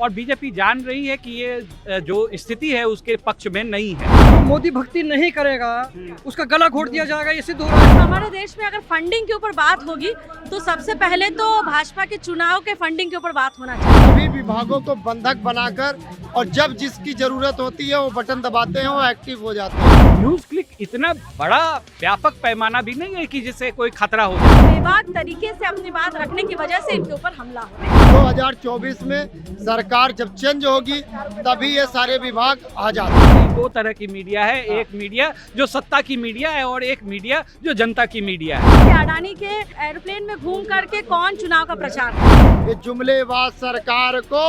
और बीजेपी जान रही है कि ये जो स्थिति है उसके पक्ष में नहीं है। मोदी भक्ति नहीं करेगा उसका गला घोट दिया जाएगा, ये सिद्ध हो रहा है। हमारे देश में अगर फंडिंग के ऊपर बात होगी तो सबसे पहले तो भाजपा के चुनाव के फंडिंग के ऊपर बात होना चाहिए। सभी विभागों को बंधक बनाकर और जब जिसकी जरूरत होती है वो बटन दबाते हैं, वो एक्टिव हो जाते हैं। न्यूज क्लिक इतना बड़ा व्यापक पैमाना भी नहीं है कि जिससे कोई खतरा हो जाए। बेबाक तरीके से अपनी बात रखने की वजह से इनके ऊपर हमला हो। 2024 में सरकार जब चेंज होगी तभी ये सारे विभाग आ जाते हैं। दो तरह की मीडिया है, एक मीडिया जो सत्ता की मीडिया है और एक मीडिया जो जनता की मीडिया है। अडानी के एरोप्लेन में घूम करके कौन चुनाव का प्रचार करे? ये जुमलेबाज सरकार को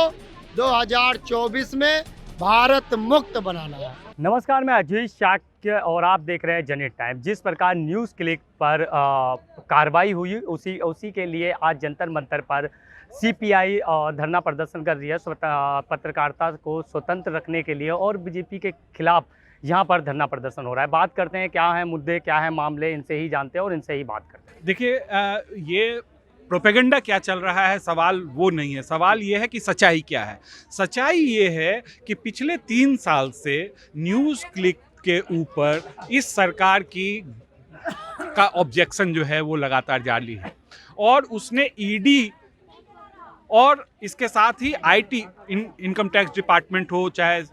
2024 में भारत मुक्त बनाना है। नमस्कार, मैं अजीज शाक्य और आप देख रहे हैं जनहित टाइम। जिस प्रकार न्यूज़ क्लिक पर कार्रवाई हुई उसी के लिए आज जंतर मंतर पर सीपीआई धरना प्रदर्शन कर रही है पत्रकारिता को स्वतंत्र रखने के लिए, और बीजेपी के खिलाफ यहाँ पर धरना प्रदर्शन हो रहा है। बात करते हैं क्या है मुद्दे, क्या है मामले, इनसे ही जानते हैं और इनसे ही बात करते हैं। देखिए, ये प्रोपेगेंडा क्या चल रहा है, सवाल वो नहीं है। सवाल ये है कि सच्चाई क्या है। सच्चाई ये है कि पिछले 3 साल से न्यूज़ क्लिक के ऊपर इस सरकार का ऑब्जेक्शन जो है वो लगातार जारी है, और उसने ईडी और इसके साथ ही आईटी इनकम टैक्स डिपार्टमेंट हो, चाहे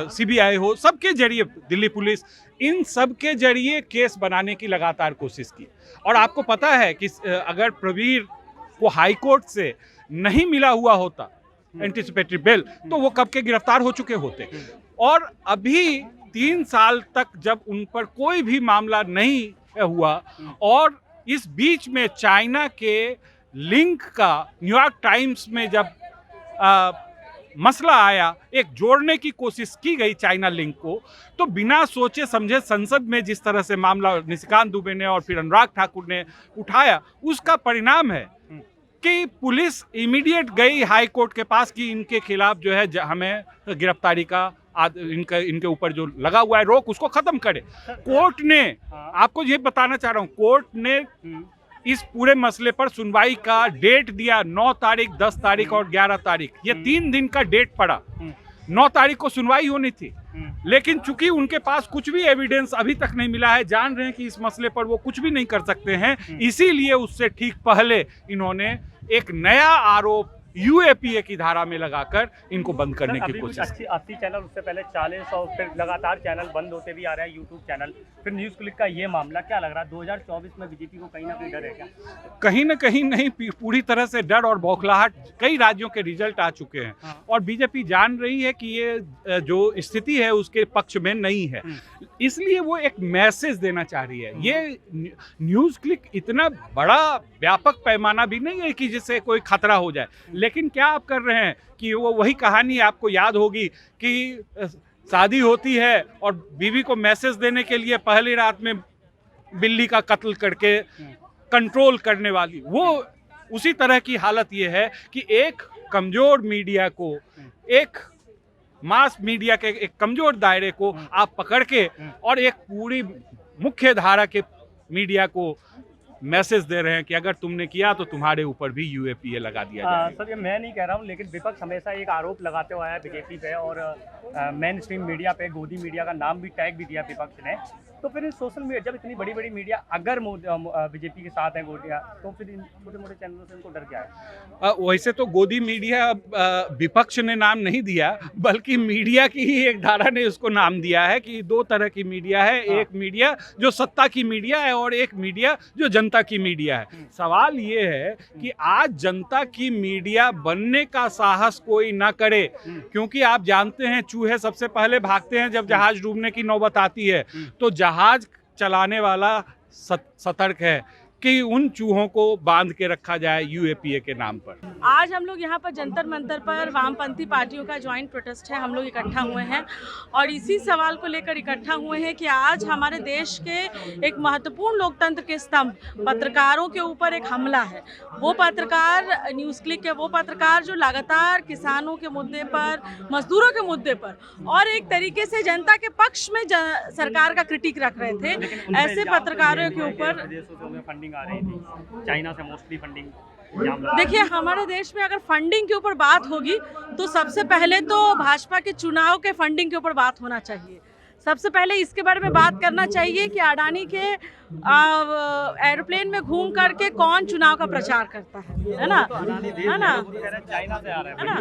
सीबीआई हो, सबके जरिए दिल्ली पुलिस, इन सब के जरिए केस बनाने की लगातार कोशिश की। और आपको पता है कि अगर प्रवीर को हाई कोर्ट से नहीं मिला हुआ होता एंटीसिपेटरी बेल तो वो कब के गिरफ्तार हो चुके होते। और अभी 3 साल तक जब उन पर कोई भी मामला नहीं हुआ, और इस बीच में चाइना के लिंक का न्यूयॉर्क टाइम्स में जब मसला आया, एक जोड़ने की कोशिश की गई चाइना लिंक को, तो बिना सोचे समझे संसद में जिस तरह से मामला निशिकांत दुबे ने और फिर अनुराग ठाकुर ने उठाया, उसका परिणाम है कि पुलिस इमीडिएट गई हाई कोर्ट के पास कि इनके खिलाफ जो है हमें गिरफ्तारी का इनके ऊपर जो लगा हुआ है रोक, उसको खत्म करे। कोर्ट ने, आपको ये बताना चाह रहा हूँ, कोर्ट ने इस पूरे मसले पर सुनवाई का डेट दिया 9 तारीख, 10 तारीख और 11 तारीख। ये 3 दिन का डेट पड़ा। 9 तारीख को सुनवाई होनी थी, लेकिन चूंकि उनके पास कुछ भी एविडेंस अभी तक नहीं मिला है, जान रहे हैं कि इस मसले पर वो कुछ भी नहीं कर सकते हैं, इसीलिए उससे ठीक पहले इन्होंने एक नया आरोप यूएपीए की धारा में लगाकर इनको बंद करने की कोशिश की। 80 चैनल, उससे पहले 40 और फिर लगातार चैनल बंद होते भी आ रहे हैं, यूट्यूब चैनल, फिर न्यूज़ क्लिक का ये मामला। क्या लग रहा है 2024 में बीजेपी को कहीं ना कहीं डर है क्या? कहीं ना कहीं नहीं, पूरी तरह से डर और बौखलाहट। कई राज्यों के रिजल्ट आ चुके हैं, और बीजेपी जान रही है कि ये जो स्थिति है उसके पक्ष में नहीं है, इसलिए वो एक मैसेज देना चाह रही है। ये न्यूज़ क्लिक इतना बड़ा व्यापक पैमाना भी नहीं है कि जिससे कोई खतरा हो जाए, लेकिन क्या आप कर रहे हैं कि वो वही कहानी आपको याद होगी कि शादी होती है और बीवी को मैसेज देने के लिए पहली रात में बिल्ली का कत्ल करके कंट्रोल करने वाली, वो उसी तरह की हालत ये है कि एक कमजोर मीडिया को, एक मास मीडिया के एक कमजोर दायरे को आप पकड़ के और एक पूरी मुख्य धारा के मीडिया को मैसेज दे रहे हैं कि अगर तुमने किया तो तुम्हारे ऊपर भी यूएपीए लगा दिया जाएगा। सर, ये मैं नहीं कह रहा हूँ, लेकिन विपक्ष हमेशा एक आरोप लगाते हुआ है बीजेपी पे, और मेन स्ट्रीम मीडिया पे गोदी मीडिया का नाम भी टैग भी दिया विपक्ष ने। तो फिर सोशल मीडिया, जब इतनी बड़ी बड़ी मीडिया अगर बीजेपी के साथ है गोदिया, तो फिर इन छोटे मोटे चैनलों से इनको डर क्या है? वैसे तो गोदी मीडिया विपक्ष ने नाम नहीं दिया, बल्कि मीडिया की ही एक धारा ने उसको नाम दिया है कि 2 तरह की मीडिया है। एक मीडिया जो सत्ता की मीडिया है और एक मीडिया जो जनता की मीडिया है। सवाल ये है कि आज जनता की मीडिया बनने का साहस कोई ना करे, क्योंकि आप जानते हैं चूहे सबसे पहले भागते हैं जब जहाज डूबने की नौबत आती है। तो जहाज चलाने वाला सतर्क है कि उन चूहों को बांध के रखा जाए यूएपीए के नाम पर। आज हम लोग यहाँ पर जंतर मंतर पर वामपंथी पार्टियों का ज्वाइंट प्रोटेस्ट है, हम लोग इकट्ठा हुए हैं और इसी सवाल को लेकर इकट्ठा हुए हैं कि आज हमारे देश के एक महत्वपूर्ण लोकतंत्र के स्तंभ पत्रकारों के ऊपर एक हमला है। वो पत्रकार न्यूज़ क्लिक के वो पत्रकार जो लगातार किसानों के मुद्दे पर, मजदूरों के मुद्दे पर और एक तरीके से जनता के पक्ष में सरकार का क्रिटिक रख रहे थे, ऐसे पत्रकारों के ऊपर आ रही थी, चाइना से मोस्टली फंडिंग देखिए, हमारे देश में अगर फंडिंग के ऊपर बात होगी तो सबसे पहले तो भाजपा के चुनाव के फंडिंग के ऊपर बात होना चाहिए। सबसे पहले इसके बारे में बात करना चाहिए कि अडानी के एरोप्लेन में घूम करके कौन चुनाव का प्रचार करता है ना, है ना, है ना।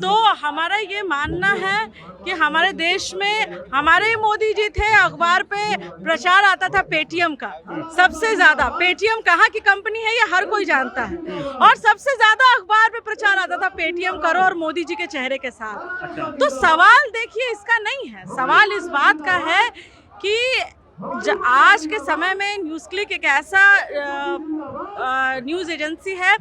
तो हमारा ये मानना है कि हमारे देश में हमारे मोदी जी थे, अखबार पे प्रचार आता था पेटीएम का, सबसे ज्यादा पेटीएम कहाँ की कंपनी है ये हर कोई जानता है, और सबसे ज्यादा अखबार पे प्रचार आता था पेटीएम करो और मोदी जी के चेहरे के साथ। तो सवाल देखिए इसका नहीं है, सवाल इस बात का है कि आज के समय में न्यूज़ क्लिक एक ऐसा न्यूज़ एजेंसी है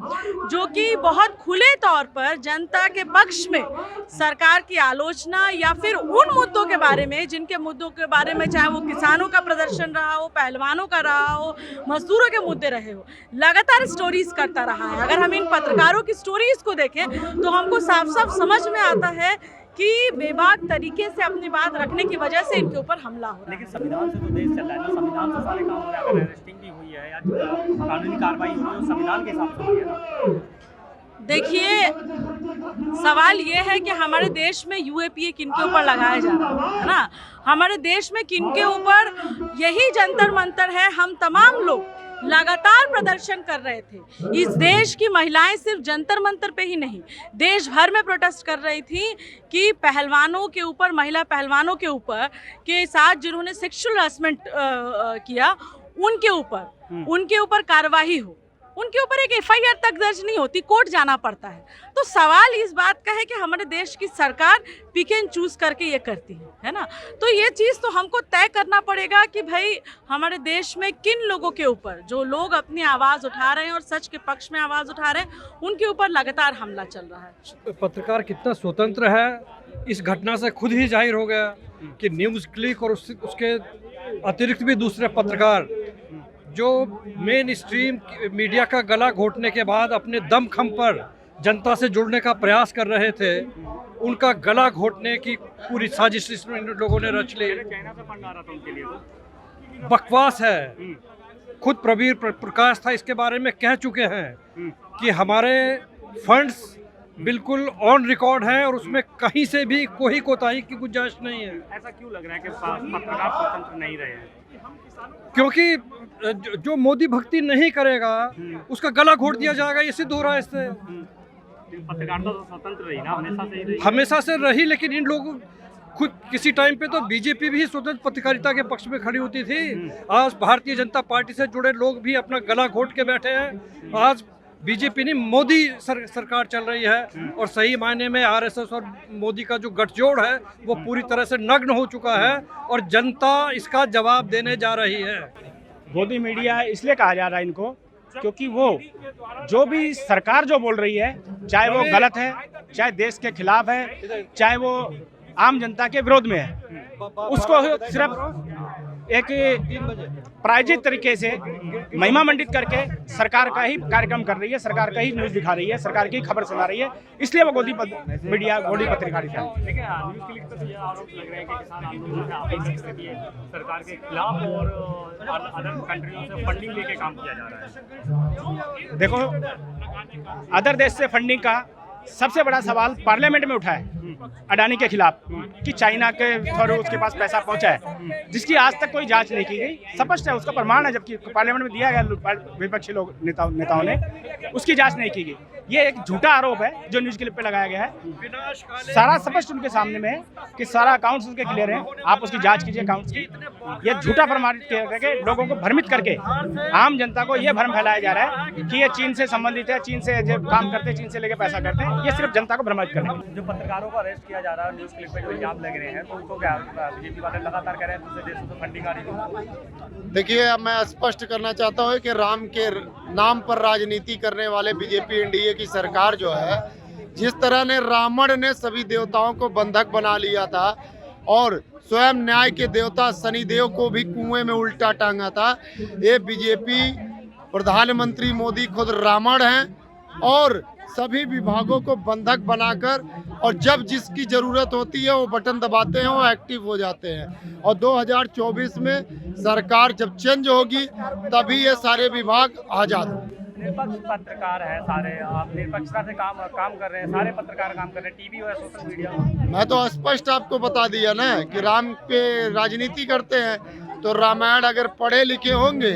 जो कि बहुत खुले तौर पर जनता के पक्ष में सरकार की आलोचना या फिर उन मुद्दों के बारे में, जिनके मुद्दों के बारे में चाहे वो किसानों का प्रदर्शन रहा हो, पहलवानों का रहा हो, मजदूरों के मुद्दे रहे हो, लगातार स्टोरीज करता रहा है। अगर हम इन पत्रकारों की स्टोरीज को देखें तो हमको साफ साफ समझ में आता है कि बेबाक तरीके से अपनी बात रखने की वजह से इनके ऊपर हमला हो रहा है। लेकिन संविधान से तो देश चल रहा है ना, संविधान से सारे काम हो रहे हैं। अगर अरेस्टिंग भी हुई है या कानूनी कार्रवाई हो रही है संविधान के हिसाब से हो रही है ना। देखिए, सवाल ये है कि हमारे देश में यूएपीए किनके ऊपर लगाया जा रहा है ना, हमारे देश में किनके ऊपर, यही जंतर मंतर है। हम तमाम लोग लगातार प्रदर्शन कर रहे थे। इस देश की महिलाएं सिर्फ जंतर मंतर पे ही नहीं, देश भर में प्रोटेस्ट कर रही थी कि पहलवानों के ऊपर, महिला पहलवानों के ऊपर के साथ जिन्होंने सेक्सुअल हरासमेंट किया उनके ऊपर कार्रवाई हो। उनके ऊपर एक एफआईआर तक दर्ज नहीं होती, कोर्ट जाना पड़ता है। तो सवाल इस बात का है कि हमारे देश की सरकार पिक एंड चूज करके ये करती है ना। तो ये चीज़ तो हमको तय करना पड़ेगा कि भाई हमारे देश में किन लोगों के ऊपर, जो लोग अपनी आवाज़ उठा रहे हैं और सच के पक्ष में आवाज़ उठा रहे हैं, उनके ऊपर लगातार हमला चल रहा है। पत्रकार कितना स्वतंत्र है इस घटना से खुद ही जाहिर हो गया कि न्यूज़ क्लिक और उसके अतिरिक्त भी दूसरे पत्रकार जो मेन स्ट्रीम मीडिया का गला घोटने के बाद अपने दमखम पर जनता से जुड़ने का प्रयास कर रहे थे, उनका गला घोटने की पूरी साजिश इसमें इन लोगों ने रच ली। बकवास है। खुद प्रवीर प्रकाश था इसके बारे में कह चुके हैं कि हमारे फंड्स बिल्कुल ऑन रिकॉर्ड हैं और उसमें कहीं से भी कोई कोताही की गुंजाइश नहीं है। ऐसा क्यों लग रहा है कि पत्रकार स्वतंत्र नहीं रहे हैं? क्योंकि जो मोदी भक्ति नहीं करेगा उसका गला घोट दिया जाएगा, ये सिद्ध हो रहा है इससे। पत्रकारिता तो स्वतंत्र रही ना, हमेशा से रही, लेकिन इन लोगों खुद किसी टाइम पे तो बीजेपी भी स्वतंत्र पत्रकारिता के पक्ष में खड़ी होती थी। आज भारतीय जनता पार्टी से जुड़े लोग भी अपना गला घोट के बैठे हैं। आज बीजेपी नहीं, मोदी सरकार चल रही है और सही मायने में आरएसएस और मोदी का जो गठजोड़ है वो पूरी तरह से नग्न हो चुका है और जनता इसका जवाब देने जा रही है। गोदी मीडिया इसलिए कहा जा रहा है इनको क्योंकि वो जो भी सरकार जो बोल रही है, चाहे वो गलत है, चाहे देश के खिलाफ है, चाहे वो आम जनता के विरोध में है, उसको सिर्फ एक प्रायोजित तरीके से महिमा मंडित करके सरकार का ही कार्यक्रम कर रही है, सरकार का ही न्यूज़ दिखा रही है, सरकार की खबर सुना रही है। इसलिए वो गोदी मीडिया, गोदी पत्रकारिता है। लेकिन न्यूज़ क्लिक पर तो ये आरोप लग रहा है कि किसान आंदोलन में आपस में सरकार के खिलाफ और अदर कंट्रियों से फंडिंग लेके काम किया जा रहा है। देखो, अदर देश से फंडिंग का सबसे बड़ा सवाल पार्लियामेंट में उठा है अडानी के खिलाफ कि चाइना के थ्रू उसके पास पैसा पहुंचा है, जिसकी आज तक कोई जांच नहीं की गई। स्पष्ट है, उसका प्रमाण है, जबकि पार्लियामेंट में दिया गया विपक्षी लोग नेताओं ने, उसकी जांच नहीं की गई। ये एक झूठा आरोप है जो न्यूज़ क्लिप पे लगाया गया है। सारा स्पष्ट उनके सामने में है कि सारा अकाउंट्स उनके क्लियर हैं, आप उसकी जांच कीजिए अकाउंट्स की। ये झूठा प्रमाणित करके लोगों को भ्रमित करके आम जनता को ये भ्रम फैलाया जा रहा है कि ये चीन से संबंधित है, चीन से जो काम करते हैं, चीन से लेके पैसा करते हैं। ये सिर्फ जनता को भ्रमित करने। जो पत्रकारों को अरेस्ट किया जा रहा है, न्यूज़ क्लिक पे जो इल्जाम लग रहे हैं, तो उनको क्या बीजेपी वाले लगातार कह रहे हैं दूसरे देशों से फंडिंग आ रही है? देखिए, मैं स्पष्ट करना चाहता हूँ कि राम के नाम पर राजनीति करने वाले बीजेपी एनडीए की सरकार जो है, जिस तरह ने रावण ने सभी देवताओं को बंधक बना लिया था और स्वयं न्याय के देवता शनिदेव को भी कुएं में उल्टा टांगा था, ये बीजेपी प्रधानमंत्री मोदी खुद रावण हैं और सभी विभागों को बंधक बनाकर और जब जिसकी ज़रूरत होती है वो बटन दबाते हैं, वो एक्टिव हो जाते हैं। और 2024 में सरकार जब चेंज होगी तभी ये सारे विभाग आज़ाद होंगे। निष्पक्ष पत्रकार हैं सारे, आप निष्पक्षता से काम कर रहे हैं, सारे पत्रकार काम कर रहे हैं, टीवी और सोशल मीडिया। मैं तो स्पष्ट आपको बता दिया ना कि राम पे राजनीति करते हैं, तो रामायण अगर पढ़े लिखे होंगे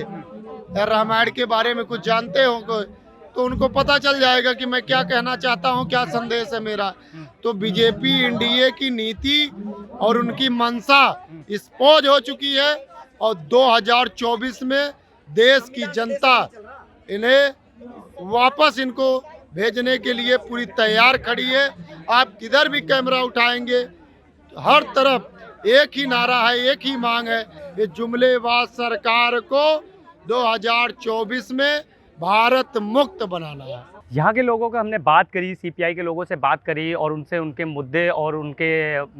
या रामायण के बारे में कुछ जानते होंगे तो उनको पता चल जाएगा कि मैं क्या कहना चाहता हूँ, क्या संदेश है मेरा। तो बीजेपी एनडीए की नीति और उनकी मंशा स्पष्ट हो चुकी है और 2024 में देश की जनता इन्हें वापस इनको भेजने के लिए पूरी तैयार खड़ी है। आप किधर भी कैमरा उठाएंगे हर तरफ एक ही नारा है, एक ही मांग है, ये जुमलेबाज सरकार को 2024 में भारत मुक्त बनाना है। यहाँ के लोगों का हमने बात करी, सीपीआई के लोगों से बात करी और उनसे उनके मुद्दे और उनके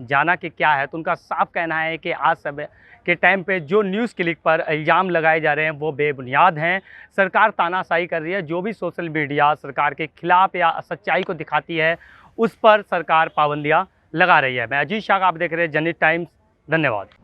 जाना कि क्या है, तो उनका साफ कहना है कि आज सब के टाइम पे जो न्यूज़ क्लिक पर इल्ज़ाम लगाए जा रहे हैं वो बेबुनियाद हैं। सरकार तानाशाही कर रही है, जो भी सोशल मीडिया सरकार के खिलाफ या सच्चाई को दिखाती है उस पर सरकार पाबंदियाँ लगा रही है। मैं अजीत शाह, आप देख रहे हैं जनहित टाइम्स। धन्यवाद।